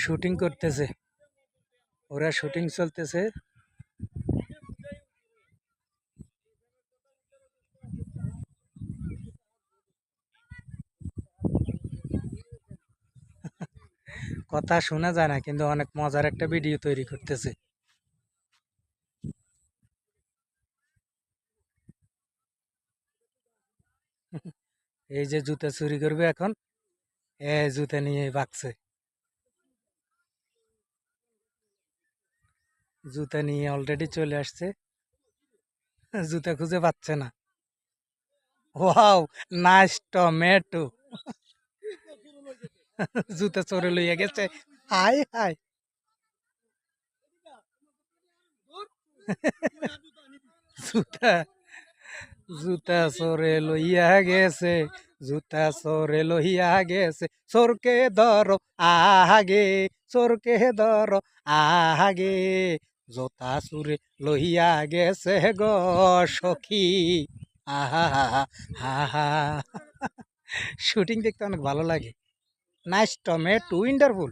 Shooting করতেছে, ওরা shooting চলতেছে। কথা শোনা যায় না, কিন্তু অনেক মজার একটা ভিডিও তৈরি করতেছে। এই যে জুতা চুরি করবে এখন, জুতা নিয়ে ভাগছে, জুতা নিয়ে অলরেডি চলে আসছে, জুতা খুঁজে পাচ্ছে না। Wow, nice tomato. জুতা চোরে লইয়া গেছে। High high. জুতা জুতা চোরে লইয়া গেছে, জুতা চোরে লইয়া গেছে, চোরকে ধরো আগে, চোরকে ধরো আগে, জোতা চুরে লইয়া গেছে গো সখী। আহা হা হা। শুটিং দেখতে অনেক ভালো লাগে। Nice tomato, wonderful.